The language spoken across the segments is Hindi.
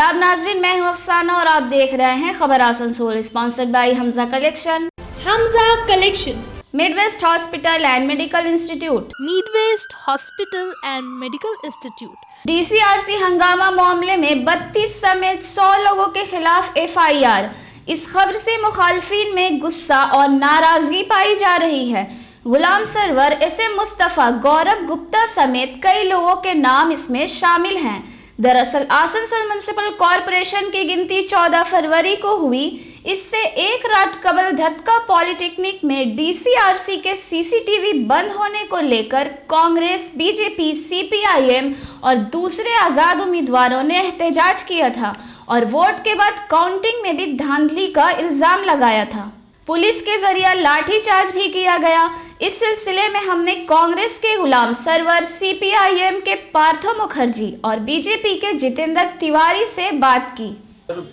आदाब नाजरीन, मैं हूं अफसाना और आप देख रहे हैं खबर Asansol, sponsored by Hamza collection. Hamza collection, Midwest hospital and medical institute. Midwest hospital and medical institute. DCRC हंगामा मामले में 32 समेत 100 लोगों के खिलाफ एफआईआर। इस खबर से मुखालफिन में गुस्सा और नाराजगी पाई जा रही है। गुलाम सरवर, एसएम मुस्तफ़ा, गौरव गुप्ता समेत कई लोगों के नाम इसमें शामिल हैं। दरअसल आसनसोल म्युनिसिपल कॉरपोरेशन की गिनती 14 फरवरी को हुई। इससे एक रात कबल धक्का पॉलिटेक्निक में डीसीआरसी के सीसीटीवी बंद होने को लेकर कांग्रेस, बीजेपी, सीपीआईएम और दूसरे आज़ाद उम्मीदवारों ने एहतजाज किया था और वोट के बाद काउंटिंग में भी धांधली का इल्जाम लगाया था। पुलिस के जरिए लाठीचार्ज भी किया गया। इस सिलसिले में हमने कांग्रेस के गुलाम सरवर, सीपीआईएम के पार्थो मुखर्जी और बीजेपी के जितेंद्र तिवारी से बात की।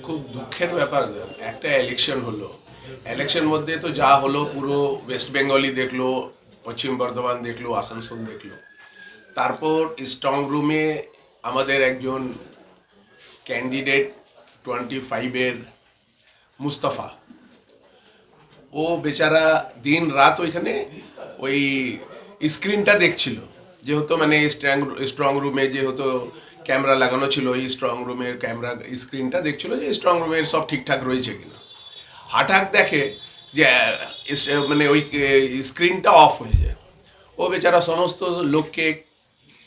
খুব দুঃখের ব্যাপার, একটা ইলেকশন হলো, ইলেকশন মধ্যে তো যা হলো পুরো ওয়েস্ট বেঙ্গলই দেখলো, পশ্চিম বর্ধমান দেখলো, আসানসোল দেখলো। তারপর স্ট্রং রুমে আমাদের একজন ক্যান্ডিডেট 25-এর মুস্তাফা, ও বেচারা দিন রাত ওইখানে ওই স্ক্রিনটা দেখছিল। যেহেতু মানে স্ট্রং রুমে যেহেতু ক্যামেরা লাগানো ছিল, এই স্ট্রং রুমের ক্যামেরা স্ক্রিনটা দেখছিল যে স্ট্রং রুমের সব ঠিকঠাক রয়েছে কিনা। হঠাৎ দেখে যে মানে ওই স্ক্রিনটা অফ হয়ে যায়। ও বেচারা সমস্ত লোককে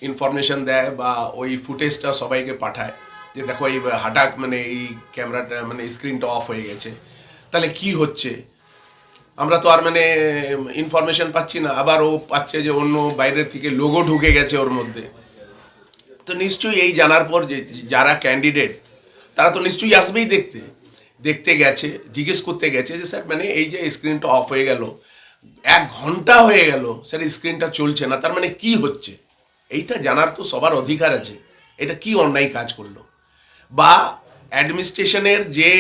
ইনফরমেশন দেয় বা ওই ফুটেজটা সবাইকে পাঠায় যে দেখো এই হঠাৎ মানে এই ক্যামেরাটা মানে স্ক্রিনটা অফ হয়ে গেছে, তাহলে কি হচ্ছে আমরা তো আর মানে ইনফরমেশন পাচ্ছি না। আবার ও পাচ্ছে যে অন্য বাইরের থেকে লোগো ঢুকে গেছে ওর মধ্যে। তো নিশ্চয়ই এই জানার পর যে যারা ক্যান্ডিডেট তারা তো নিশ্চয়ই আসবেই দেখতে গেছে, জিজ্ঞেস করতে গেছে যে স্যার মানে এই যে স্ক্রিনটা অফ হয়ে গেল, 1 ঘন্টা হয়ে গেল স্যার স্ক্রিনটা চলছে না, তার মানে কি হচ্ছে? এইটা জানার তো সবার অধিকার আছে। এটা কি অন্যায় কাজ করলো? বা অ্যাডমিনিস্ট্রেশনের যে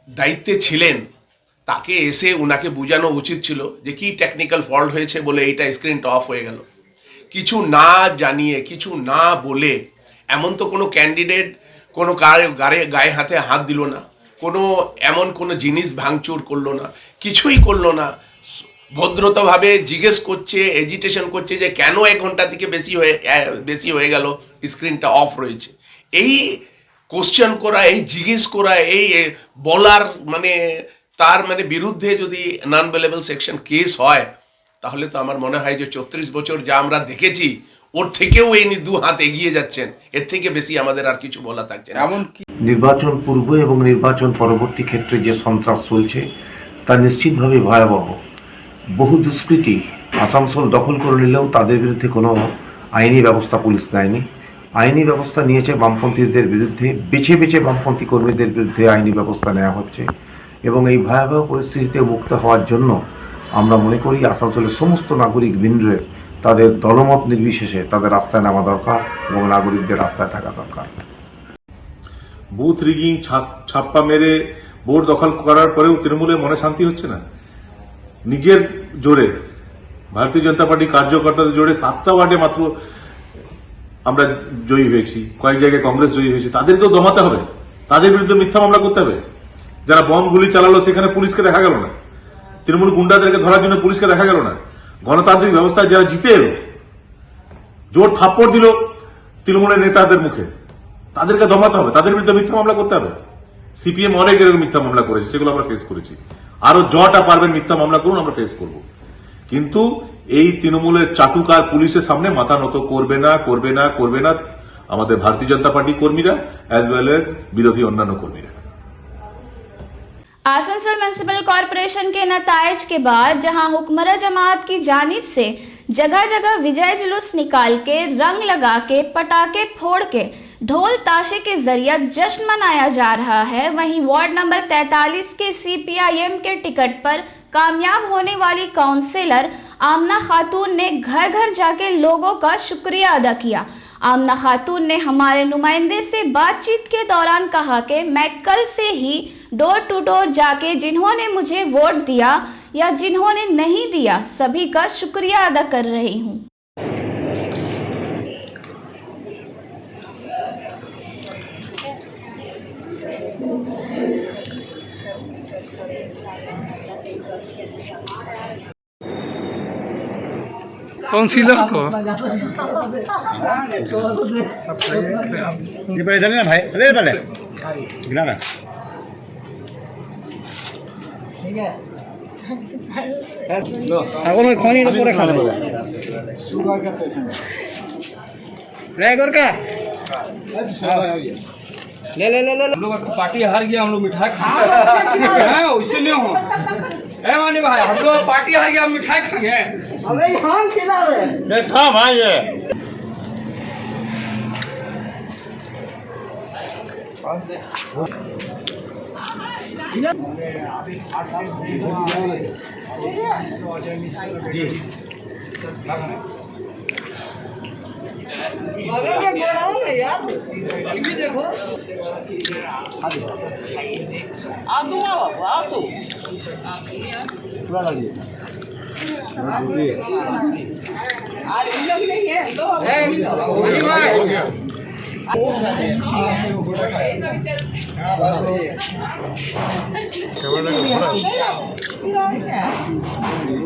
দায়িত্বে ছিলেন তাকে এসে ওনাকে বোঝানো উচিত ছিল যে কি টেকনিক্যাল ফল্ট হয়েছে বলে এইটা স্ক্রিনটা অফ হয়ে গেল। কিছু না জানিয়ে, কিছু না বলে, এমন তো কোনো ক্যান্ডিডেট কোনো গায়ে হাতে হাত দিল না, কোনো এমন কোনো জিনিস ভাঙচুর করলো না, কিছুই করলো না। ভদ্রতাভাবে জিজ্ঞেস করছে, এজিটেশন করছে যে কেন 1 ঘন্টা থেকে বেশি হয়ে গেল স্ক্রিনটা অফ রয়েছে। এই কোশ্চেন করা, এই জিজ্ঞেস করা, এই বলার মানে তার মানে বিরুদ্ধে যদি নন অ্যাভেলেবল সেকশন কেস হয় তাহলে তো আমার মনে হয় যে 34 বছর যা আমরা দেখেছি ওর থেকেও এই 2 হাত এগিয়ে যাচ্ছেন। এর থেকে বেশি আমাদের আর কিছু বলা থাকছে না। এমনকি নির্বাচন পূর্ব এবং নির্বাচন পরবর্তী ক্ষেত্রে যে সন্ত্রাস চলছে তা নিশ্চিতভাবে ভয়াবহ। বহু দুষ্কৃতী আসানসোল দখল করে নিলেও তাদের বিরুদ্ধে কোনো আইনি ব্যবস্থা পুলিশ নেয়নি। আইনি ব্যবস্থা নিয়েছে বামপন্থীদের বিরুদ্ধে, বেছে বেছে বামপন্থী কর্মীদের বিরুদ্ধে আইনি ব্যবস্থা নেওয়া হচ্ছে। এবং এই ভয়াবহ পরিস্থিতিতে মুক্ত হওয়ার জন্য আমরা মনে করি আসানসোলের সমস্ত নাগরিক বৃন্দের তাদের দলমত নির্বিশেষে তাদের রাস্তায় নামা দরকার এবং নাগরিকদের রাস্তায় থাকা দরকার। বুথ রিগিং, ছাপ্পা মেরে ভোট দখল করার পরেও তৃণমূলের মনে শান্তি হচ্ছে না। নিজের জোরে ভারতীয় জনতা পার্টি কার্যকর্তাদের জোরে 7টা ওয়ার্ডে মাত্র আমরা জয়ী হয়েছি, কয়েক জায়গায় কংগ্রেস জয়ী হয়েছে। তাদেরকেও দমাতে হবে, তাদের বিরুদ্ধে মিথ্যা মামলা করতে হবে। যারা বম গুলি চালালো সেখানে পুলিশকে দেখা গেল না, তৃণমূল গুন্ডাদেরকে ধরার জন্য পুলিশকে দেখা গেল না। গণতান্ত্রিক ব্যবস্থায় যারা জিতে এলো, জোর থাপ্পড় দিল তৃণমূলের নেতাদের মুখে, তাদেরকে দমাতে হবে, তাদের বিরুদ্ধে মিথ্যা মামলা করতে হবে। সিপিএম অনেক এরকম মিথ্যা মামলা করেছে, সেগুলো আমরা ফেস করেছি। আরো যটা পারবেন মিথ্যা মামলা করুন, আমরা ফেস করব। কিন্তু এই তৃণমূলের চাটুকার পুলিশের সামনে মাথা নত করবে না আমাদের ভারতীয় জনতা পার্টি কর্মীরা অ্যাজ ওয়েল এজ বিরোধী অন্যান্য কর্মীরা। आसनसोल म्युनिसिपल कॉरपोरेशन के नतायज के बाद जहां हुक्मरान जमात की जानिब से जगह जगह विजय जुलूस निकाल के, रंग लगा के, पटाखे फोड़ के, ढोल ताशे के जरिए जश्न मनाया जा रहा है, वहीं वार्ड नंबर 43 के सीपीआईएम के टिकट पर कामयाब होने वाली काउंसिलर आमना खातून ने घर घर जाके लोगों का शुक्रिया अदा किया। आमना खातून ने हमारे नुमाइंदे से बातचीत के दौरान कहा कि मैं कल से ही डोर टू डोर जाके जिन्होंने मुझे वोट दिया या जिन्होंने नहीं दिया सभी का शुक्रिया अदा कर रही हूँ। काउंसिलर को। ये पहले ना भाई, पहले गिरा ना। ठीक है। अगर मैं खानी तो पूरे खा लूँगा। शुगर का पेशेंट। रेगुलर का। ले। हम लोग पार्टी हार गया, हम लोग मिठाई खाएंगे। उसके नहीं हो। मानी भाई, हम लोग पार्टी हार गया, मिठाई खाएंगे। अबे हम खिला रहे। देखा भाई ये।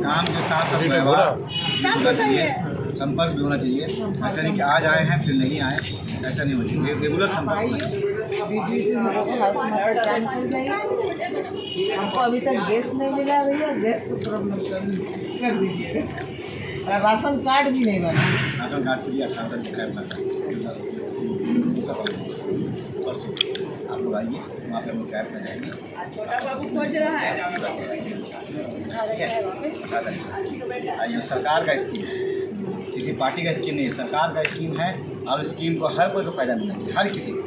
काम के साथ संपर्क भी होना चाहिए। ऐसा नहीं कि आज आए हैं फिर नहीं आए, ऐसा नहीं होना चाहिए। रेगुलर संपर्क होना चाहिए। हमको अभी तक गैस नहीं मिला भैया, गैस को प्रॉब्लम कर दीजिए। राशन कार्ड भी नहीं बना। राशन कार्ड के लिए 18 तक कैब लगा। आप लोग आइए, वहाँ पे हम लोग कैब में जाएंगे। छोटा बाबू खोज रहा है। आइए, सरकार का स्कीम है, किसी पार्टी का स्कीम नहीं है, सरकार का स्कीम है। और स्कीम को हर कोई को फायदा मिलना चाहिए, हर किसी को।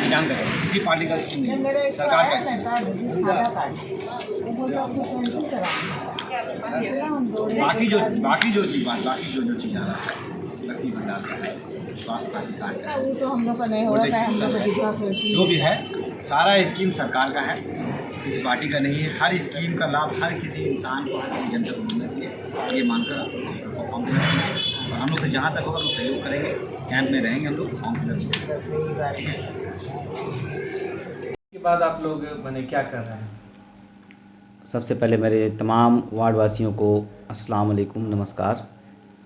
जान कर किसी पार्टी का स्कीम नहीं है, सरकार का स्कीम। बाकी जो चीज़ आ रहा है, लड़की भंडार का है, स्वास्थ्य साथी कार्ड का है, वो तो हम लोग का नहीं होता है। हम लोग जो भी है सारा स्कीम सरकार का है, किसी पार्टी का नहीं है। हर स्कीम का लाभ हर किसी इंसान को, हर किसी जनता को मिलना चाहिए। ये मानकर फॉर्म फिलअप कीजिए। और हम लोग से जहाँ तक होगा हम लोग सहयोग करेंगे, कैंप में रहेंगे हम लोग, फॉर्म फिलअप करेंगे। ठीक है। के बाद आप लोग मैंने क्या कर रहे हैं? सबसे पहले मेरे तमाम वार्ड वासियों को अस्सलाम वालेकुम, नमस्कार।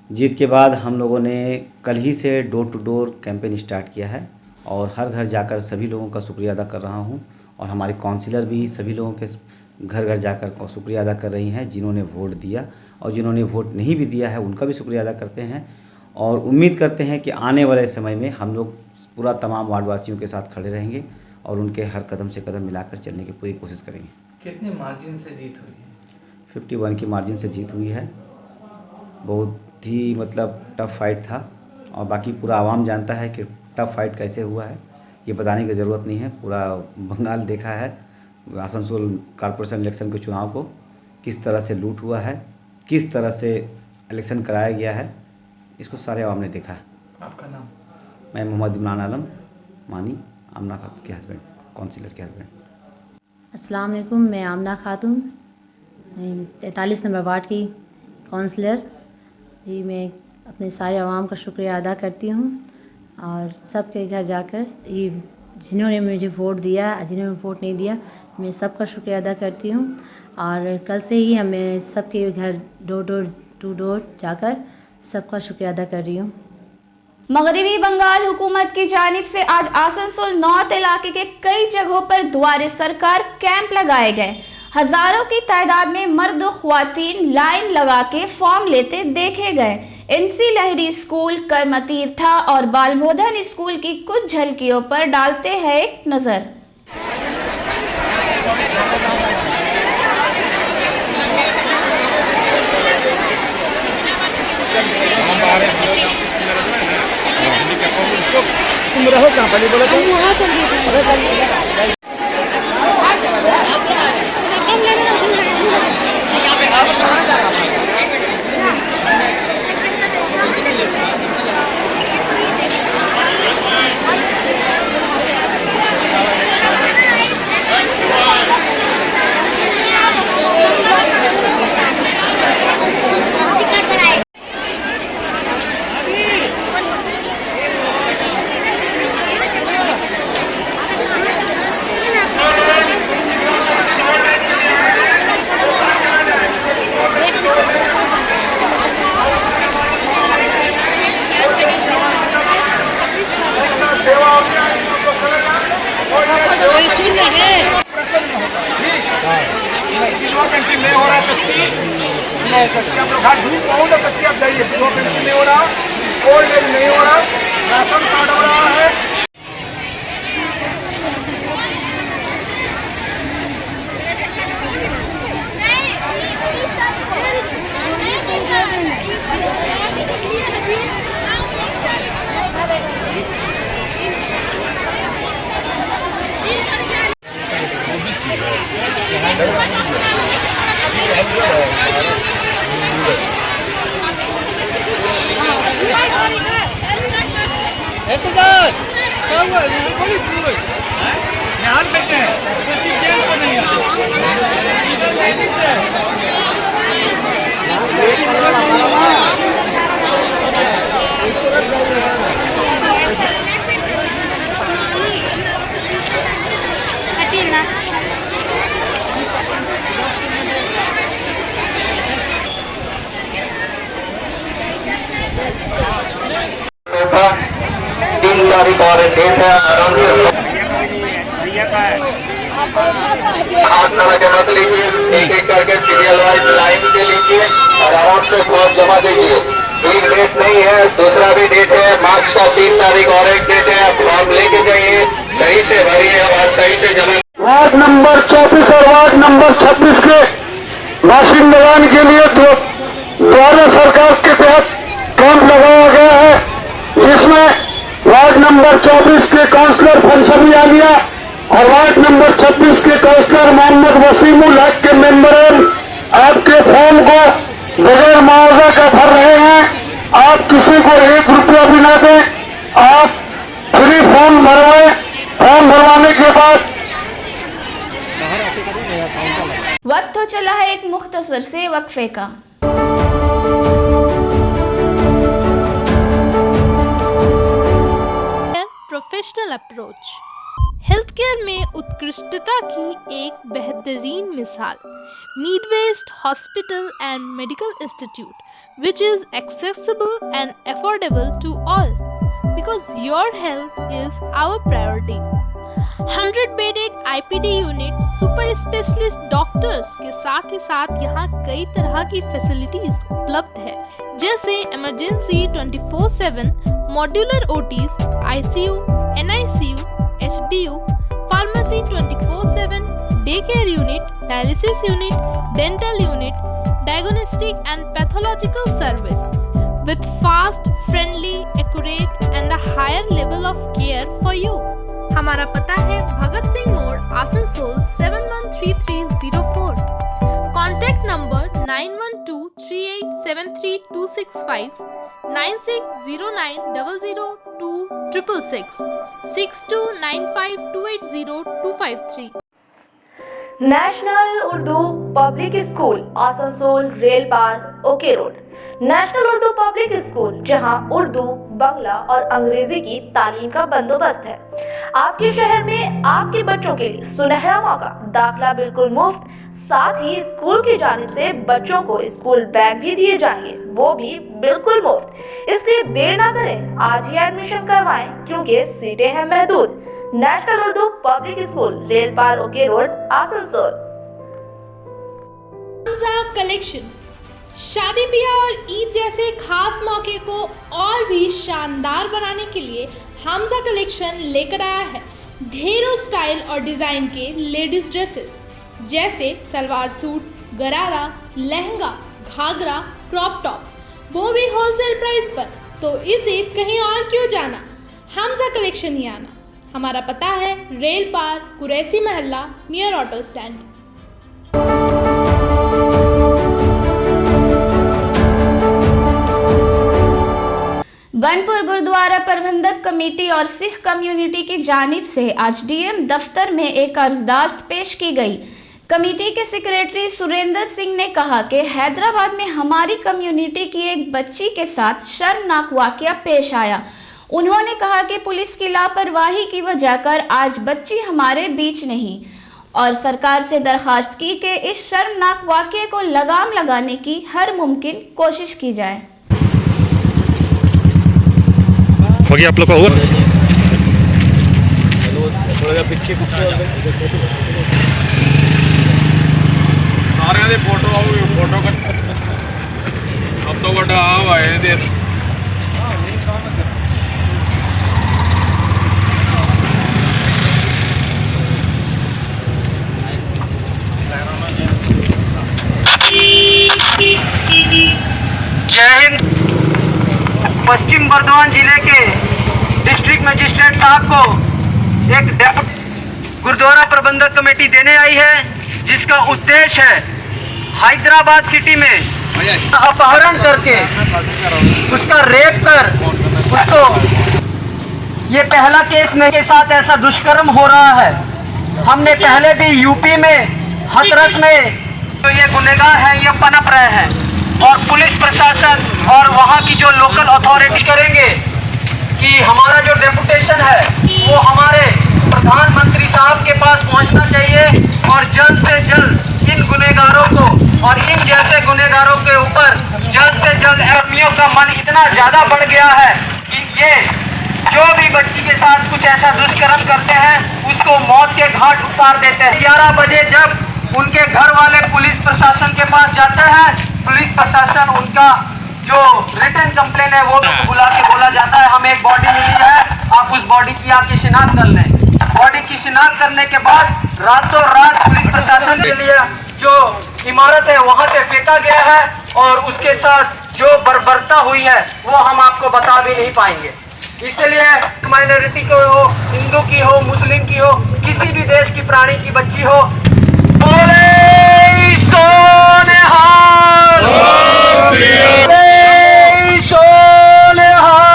जीत के बाद हम लोगों ने कल ही से door to door campaign start किया है और हर घर जाकर सभी लोगों का शुक्रिया अदा कर रहा हूं। और हमारे काउंसिलर भी सभी लोगों के घर घर जाकर शुक्रिया अदा कर रही हैं, जिन्होंने वोट दिया और जिन्होंने वोट नहीं भी दिया है उनका भी शुक्रिया अदा करते हैं। और उम्मीद करते हैं कि आने वाले समय में हम लोग पूरा तमाम वार्ड वासियों के साथ खड़े रहेंगे और उनके हर कदम से कदम मिलाकर चलने की पूरी कोशिश करेंगे। कितने मार्जिन से जीत हुई है? 51 की मार्जिन से जीत हुई है। बहुत ही मतलब टफ फाइट था और बाकी पूरा आवाम जानता है कि टफ फाइट कैसे हुआ है, ये बताने की ज़रूरत नहीं है। पूरा बंगाल देखा है आसनसोल कॉरपोरेशन इलेक्शन के चुनाव को, किस तरह से लूट हुआ है, किस तरह से इलेक्शन कराया गया है, इसको सारे आवाम ने देखा है। आपका नाम? मैं मोहम्मद इमरान आलम मानी, आमना खातून के हस्बैंड, काउंसिलर के हस्बैंड। अस्सलाम वालेकुम, मैं आमना खातून 43 नंबर वार्ड की काउंसलर जी। मैं अपने सारे आवाम का शुक्रिया अदा करती हूँ और सबके घर जाकर ये जिन्होंने मुझे वोट दिया, जिन्होंने वोट नहीं दिया, मैं सबका शुक्रिया अदा करती हूँ। और कल से ही हमें सबके घर डोर टू डोर जाकर सबका शुक्रिया अदा कर रही हूँ। मगरिबी बंगाल हुकूमत की जानिब से आज आसनसोल नॉर्थ इलाके के कई जगहों पर दुआरे सरकार कैंप लगाए गए। हजारों की तादाद में मर्द और ख्वातीन लाइन लगा के फॉर्म लेते देखे गए। एनसी लहरी स्कूल, कर्मतीर्था और बालबोधन स्कूल की कुछ झलकियों पर डालते हैं एक नज़र। तुम रहो कहाँ पर? बोलो तुम वहाँ चल सच्ची हम लोग घर धूप बहुत है, सच्ची आप जाइए, दो पेंशन नहीं हो रहा, ओल्ड एज नहीं हो रहा, राशन कार्ड हो रहा है। और डेट है आराम से हाथ ना जमा लीजिए, एक एक करके सीरियल वाइज लाइन से लीजिए और आराम से फॉर्म जमा दीजिए। एक डेट नहीं है, दूसरा भी डेट है, मार्च का 3 तारीख और एक डेट है, आप फॉर्म लेके जाइए, सही से भरिए और सही से जमा। वार्ड नंबर 34 और वार्ड नंबर 26 के बाशिंदगान के लिए द्वारा सरकार के तहत कैंप लगाया गया है, जिसमें वार्ड नंबर 24 के काउंसलर फंसबी आलिया और वार्ड नंबर 26 के काउंसलर मोहम्मद वसीमुल हक के मेंबर आपके फॉर्म को बगैर मुआवजा का भर रहे हैं। आप किसी को 1 रुपया भी ना दें, आप फ्री फॉर्म भरवाएं। फॉर्म भरवाने के बाद वक्त हो चला है एक मुख्तसर से वक्फे का। प्रोफेशनल अप्रोच हेल्थ केयर में उत्कृष्टता की एक बेहतरीन मिसाल Midwest hospital and medical institute which is accessible and affordable to all because your health is our priority. 100-bedded IPD unit super specialist doctors के साथ ही साथ यहाँ कई तरह की फैसिलिटीज उपलब्ध है, जैसे emergency 24/7, modular OTs, ICU, NICU, HDU, pharmacy 24/7, day care unit, dialysis unit, dental unit, diagnostic and pathological service with fast, friendly, accurate and a higher level of care for you. हमारा पता है भगत सिंह मोड़, Asansol 713304। Contact number 9123873265, 9609002666, 6295280253। National Urdu public school Asansol rail पार OK road. National Urdu public school जहां उर्दू, बांग्ला और अंग्रेजी की तालीम का बंदोबस्त है। आपके शहर में आपके बच्चों के लिए सुनहरा मौका, दाखिला बिल्कुल मुफ्त, साथ ही स्कूल की जानिब से बच्चों को स्कूल बैग भी दिए जाएंगे, वो भी बिल्कुल मुफ्त। इसलिए देर ना करें, आज ही एडमिशन करवाएं क्योंकि सीटें हैं महदूद। National Urdu public school rail पार OK road Asansol. Hamza collection शादी ब्याह और ईद जैसे खास मौके को और भी शानदार बनाने के लिए हमजा कलेक्शन लेकर आया है ढेरों स्टाइल और डिज़ाइन के लेडीज ड्रेसेस, जैसे सलवार सूट, गरारा, लहंगा, घाघरा, क्रॉप टॉप, वो भी होलसेल प्राइस पर। तो इस ईद कहीं और क्यों जाना, हमजा कलेक्शन ही आना। हमारा पता है रेल पार कुरैसी महल्ला near auto stand. Banpur Gurudwara प्रबंधक कमेटी और सिख कम्युनिटी की जानिब से आज डीएम दफ्तर में एक अर्जदाश्त पेश की गई। कमेटी के सेक्रेटरी सुरेंद्र सिंह ने कहा कि हैदराबाद में हमारी कम्युनिटी की एक बच्ची के साथ शर्मनाक वाकया पेश आया। उन्होंने कहा कि पुलिस की लापरवाही की वजह कर आज बच्ची हमारे बीच नहीं और सरकार से दरखास्त की कि इस शर्मनाक वाकये को लगाम लगाने की हर मुमकिन कोशिश की जाए। हो गया आप लोग का हुआ पीछे सारे फोटो फोटो जय हिंद। पश्चिम बर्धमान जिले के डिस्ट्रिक्ट मजिस्ट्रेट साहब को एक डेप्यूटी गुरुद्वारा प्रबंधक कमेटी देने आई है, जिसका उद्देश्य है हैदराबाद सिटी में अपहरण करके उसका रेप कर उसको, ये पहला केस नहीं के साथ ऐसा दुष्कर्म हो रहा है। हमने पहले भी यूपी में हाथरस में तो ये गुनहगार हैं, ये पनप रहे हैं, और पुलिस प्रशासन और वहाँ की जो लोकल अथॉरिटी करेंगे कि हमारा जो डेपुटेशन है वो हमारे प्रधानमंत्री साहब के पास पहुँचना चाहिए और जल्द से जल्द इन गुनहगारों को और इन जैसे गुनहगारों के ऊपर जल्द से जल्द आदमियों का मन इतना ज़्यादा बढ़ गया है कि ये जो भी बच्ची के साथ कुछ ऐसा दुष्कर्म करते हैं उसको मौत के घाट उतार देते हैं। 11 बजे जब उनके घर वाले पुलिस प्रशासन के पास जाते हैं, पुलिस प्रशासन उनका जो रिटन कंप्लेन है वो बुला के बोला जाता है हमें एक बॉडी मिली है, आप उस बॉडी की आके शिनाख्त कर लें। बॉडी की शिनाख्त करने के बाद रातों रात पुलिस प्रशासन के लिए जो इमारत है वहां से फेंका गया है और उसके साथ जो बर्बरता हुई है वो हम आपको बता भी नहीं पाएंगे। इसलिए माइनॉरिटी को हो, हिंदू की हो, मुस्लिम की हो, किसी भी देश की प्राणी की बच्ची हो, बोले सोनेहाल, बोले सोनेहाल,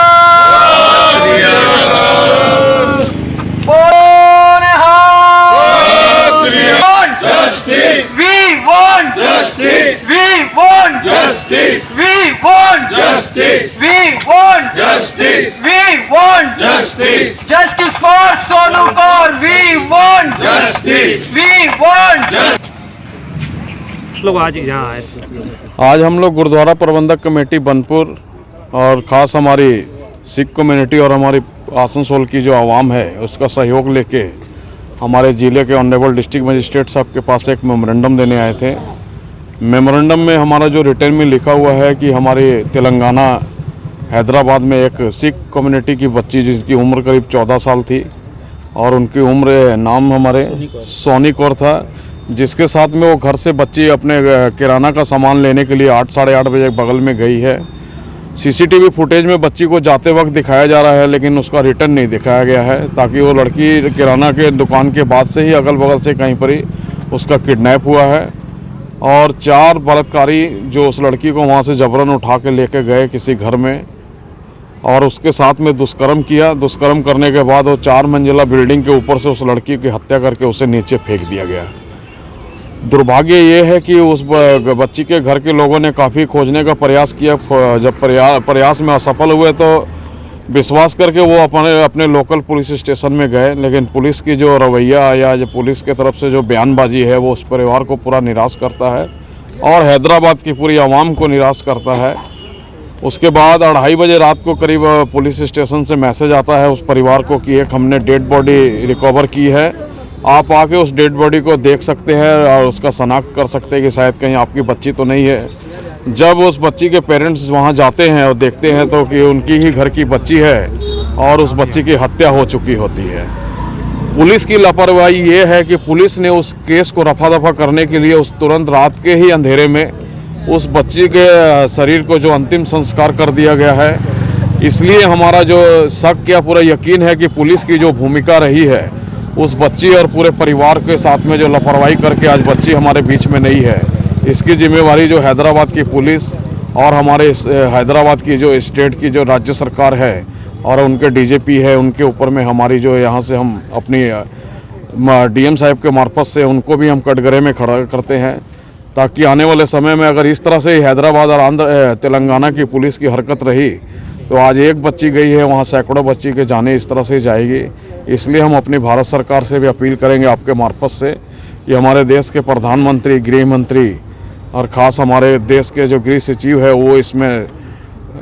Justice. We want justice. We want justice. We want justice. We want justice. We want justice. Justice for Sonu Kaur. We want justice. We want justice. लोग आज यहाँ आए आज हम लोग गुरुद्वारा प्रबंधक कमेटी बनपुर और ख़ास हमारी सिख कम्युनिटी और हमारी आसनसोल की जो आवाम है उसका सहयोग लेके हमारे ज़िले के ऑनरेबल डिस्ट्रिक्ट मजिस्ट्रेट साहब के पास एक मेमोरेंडम देने आए थे। मेमोरेंडम में हमारा जो रिटर्न में लिखा हुआ है कि हमारे तेलंगाना हैदराबाद में एक सिख कम्युनिटी की बच्ची जिसकी उम्र करीब 14 साल थी और उनकी उम्र नाम हमारे सोनी कौर था, जिसके साथ में वो घर से बच्ची अपने किराना का सामान लेने के लिए 8 साढ़े 8 बजे बगल में गई है। सीसीटीवी फुटेज में बच्ची को जाते वक्त दिखाया जा रहा है लेकिन उसका रिटर्न नहीं दिखाया गया है ताकि वो लड़की किराना के दुकान के बाद से ही अगल बगल से कहीं पर ही उसका किडनैप हुआ है और 4 बलात्कारी जो उस लड़की को वहाँ से जबरन उठा के लेके गए किसी घर में और उसके साथ में दुष्कर्म किया। दुष्कर्म करने के बाद वो 4 मंजिला बिल्डिंग के ऊपर से उस लड़की की हत्या करके उसे नीचे फेंक दिया गया। दुर्भाग्य ये है कि उस बच्ची के घर के लोगों ने काफ़ी खोजने का प्रयास किया, जब प्रयास में असफल हुए तो विश्वास करके वो अपने लोकल पुलिस स्टेशन में गए, लेकिन पुलिस की जो रवैया या जो पुलिस के तरफ से जो बयानबाजी है वो उस परिवार को पूरा निराश करता है और हैदराबाद की पूरी आवाम को निराश करता है। उसके बाद 2:30 बजे रात को करीब पुलिस स्टेशन से मैसेज आता है उस परिवार को कि एक हमने डेड बॉडी रिकवर की है, आप आके उस डेड बॉडी को देख सकते हैं और उसका शनाख्त कर सकते हैं कि शायद कहीं आपकी बच्ची तो नहीं है। जब उस बच्ची के पेरेंट्स वहां जाते हैं और देखते हैं तो कि उनकी ही घर की बच्ची है और उस बच्ची की हत्या हो चुकी होती है। पुलिस की लापरवाही ये है कि पुलिस ने उस केस को रफा दफा करने के लिए उस तुरंत रात के ही अंधेरे में उस बच्ची के शरीर को जो अंतिम संस्कार कर दिया गया है। इसलिए हमारा जो शक या पूरा यकीन है कि पुलिस की जो भूमिका रही है उस बच्ची और पूरे परिवार के साथ में जो लापरवाही करके आज बच्ची हमारे बीच में नहीं है, इसकी जिम्मेवारी जो हैदराबाद की पुलिस और हमारे हैदराबाद की जो स्टेट की जो राज्य सरकार है और उनके डीजीपी है उनके ऊपर में हमारी जो यहाँ से हम अपनी डीएम साहब के मार्फत से उनको भी हम कटघरे में खड़ा करते हैं ताकि आने वाले समय में अगर इस तरह से हैदराबाद और तेलंगाना की पुलिस की हरकत रही तो आज एक बच्ची गई है, वहाँ सैकड़ों बच्ची के जाने इस तरह से जाएगी। इसलिए हम अपनी भारत सरकार से भी अपील करेंगे आपके मार्फत से कि हमारे देश के प्रधानमंत्री, गृह मंत्री और ख़ास हमारे देश के जो गृह सचिव है वो इसमें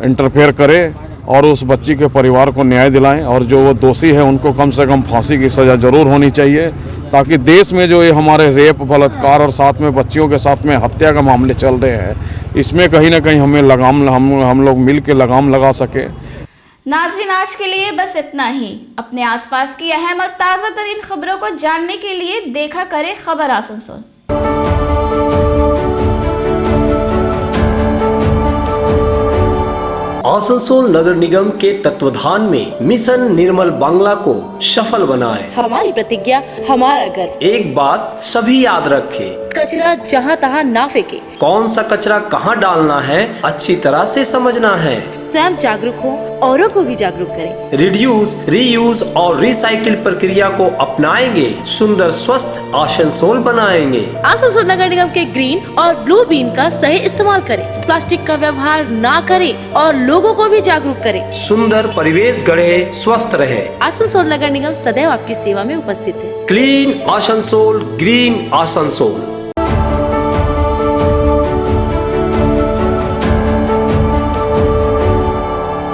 इंटरफेयर करे और उस बच्ची के परिवार को न्याय दिलाएं और जो वो दोषी है उनको कम से कम फांसी की सज़ा ज़रूर होनी चाहिए ताकि देश में जो ये हमारे रेप, बलात्कार और साथ में बच्चियों के साथ में हत्या का मामले चल रहे हैं, इसमें कहीं ना कहीं हमें हम लोग मिल के लगाम लगा सके। नाज़रीन, आज के लिए बस इतना ही। अपने आसपास की अहम और ताज़ा तरीन खबरों को जानने के लिए देखा करें खबर आसनसोल। आसनसोल नगर निगम के तत्वाधान में मिशन निर्मल बांग्ला को सफल बनाएं। हमारी प्रतिज्ञा, हमारा गर्व। एक बात सभी याद रखें, कचरा जहाँ तहाँ ना फेंके। कौन सा कचरा कहाँ डालना है अच्छी तरह से समझना है। स्वयं जागरूक हो, औरों को भी जागरूक करें। रिड्यूस, रीयूज और रिसाइकिल प्रक्रिया को अपनाएंगे, सुंदर स्वस्थ आसनसोल बनाएंगे। आसनसोल नगर निगम के ग्रीन और ब्लू बीन का सही इस्तेमाल करें, प्लास्टिक का व्यवहार ना करें और लोगों को भी जागरूक करें। सुंदर परिवेश गढ़े, स्वस्थ रहे। आसनसोल नगर निगम सदैव आपकी सेवा में उपस्थित है। Clean Asansol, green Asansol.